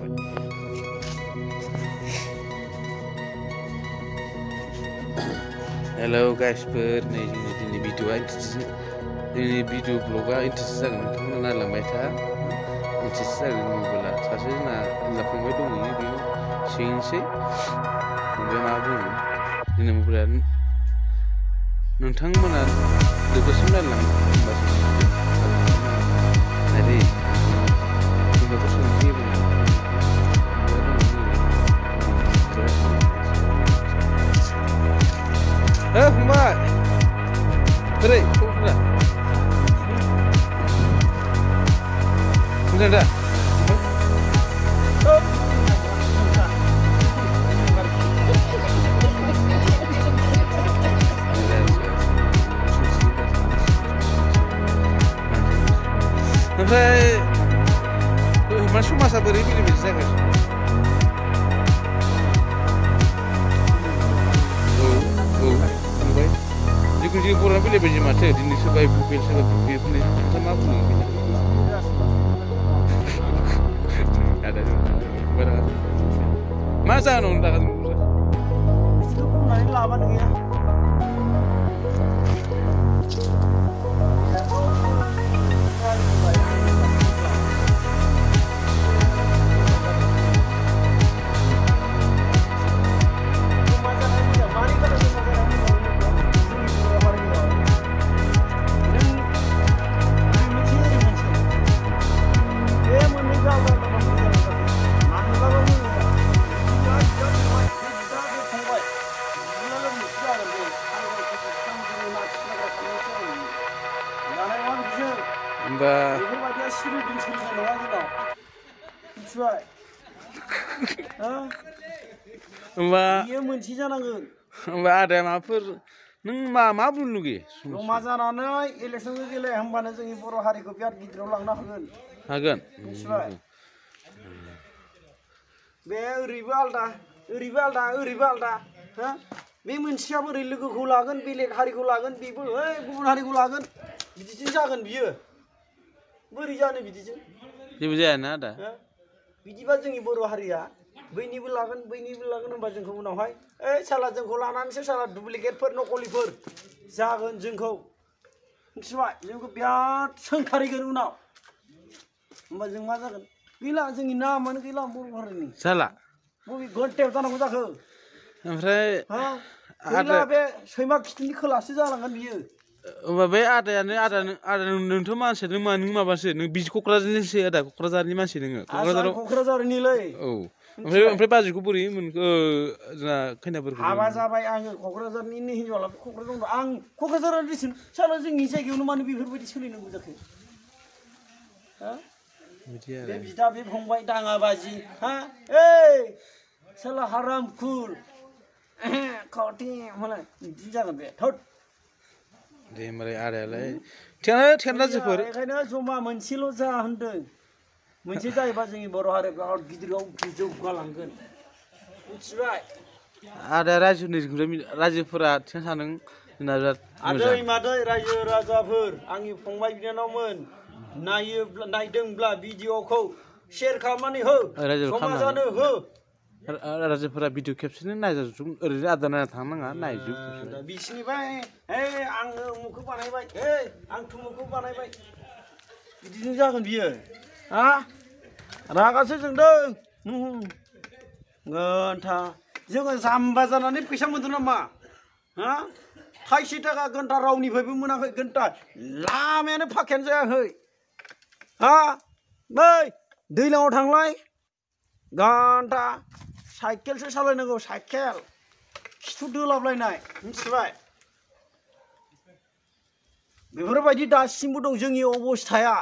जाबाय हेलौ गाइसफोर नै जोंनि दिनै भिडिअआ जोंनि भिडिअ ब्लगआ इन्टारेस्ट जागोन नोंथांमोना नायलांबाय था इन्टारेस्ट जागोन होनोब्ला सासे जोंना हिनजाव फंबाय दंहैयो बेयाव सोंनोसै फंबाया मा बुङो जोंना मबाइला नोंथांमोना लोगोसिम नायलांबाय होनबासो नायदे फंबायखौ सोंनोसै फंबाय बोरै खबरफोरा मोजां दा ओमफ्राय मा समाजा बोरै बेले बेले जागासिनो जिखुनु बर'ना बेले बेजे माथो दिनै सोरबा बेल सोरबा बेफोरनि नोंथाङा मा बुङो मा जाहोनाव रागा जोंनो बुंनानै लाबानो गैया होमबा आदाया माबाफोर नों मा बुंनो लुगैयो जमा जानानै इलेक्सनखौ गेले होमबानो जोंनि बर' हारिखौ बिराद गिदिराव लांनो हागोन मिथिबाय बे ओरैबो आलदा ओरैबो आलदा ओरैबो आलदा हा बे मोनसेयाबो ओरै लोगोखौ लागोन बेलेग हारिखौ लागोन बेबो गुबुन हारिखौ लागोन बिदिजों जागोन बियो बोरै जानो बिदिजों जेबो जायाना आदा बिदिबा जोंनि बर' हारिया बैनिबो लागोन होनबा जोंखौ उनावहाय साला जोंखौ लानानैसो साला डुप्लिकेटफोर नकलिफोर जागोन जोंखौ मिथिबाय जोंखौ बिराद सोंखारिगोन उनाव होमबा जों मा जागोन गैला जोंनि नामानो गैला बर' हारिनि जाला बबे घन्टायाव जानांगौ जाखो ओमफ्राय गैला बे सैमा खिथुनि खोलासो जालांगोन बियो होमबा बे आदायानो नोंथ' मानसियानो नों माबासो नों बिदि क'क्राझारनिसो आदा क'क्राझारनि मानसि नोङो क'क्राझारनिलै औ ओमफ्राय बाजैखौ बोरै मोनखो जोंना खैनाफोरखौ हाबा जाबाय आङो क'क्राझारनिनो हिनजावलाबो क'क्राझार दं आं क'क्राझाराव दिसुन साला जोंनि जायगायावनो मानो बेफोरबायदि सोलिनांगौ जाखो बे बिदा बे फंबाय दाङाबाजि हा साला हाराम खुर खावथि मालाय बिदि जागोन बे थोद दे होमबालाय आदायालाय थेना जोफोर बेखायनो जमा मोनसेल' जा होनदों मोनसे जायोबा जोंनि बर' हारिया बिराद गिदिराव जौगालांगोन मिथिबाय आदाया रायजोफोरा थेना सानदों जोंना बिराद आदै मादै रायजो राजाफोर आंनि फंबाय बिनानावमोन नायदोंब्ला भिडिअखौ शेयार खालामनानै हो समाजानो हो रायजोफोरा भिडिअ खेबसेनो नायजाजोब ओरैनो आदा नायना थांनाङा नायजोब बिसिनिफ्राय आङो उमुखौ बानायबाय आं थुमुखौ बानायबाय बिदिनो जागोन बियो रागासो जोंदों घन्टा जोङो जाम्बा जानानै फैसा मोनदों नामा थाइसे थाखा घन्टा रावनिफ्रायबो मोनाखै घन्टा लामायानो फाखायानो जायाखै बै दैलाङाव थांलाय घन्टा साइकेलसो सालायनांगौ साइकेल खिथु दोलाबलायनाय मिथिबाय बेफोरबायदि दासिमबो दं जोंनि अबस्थाया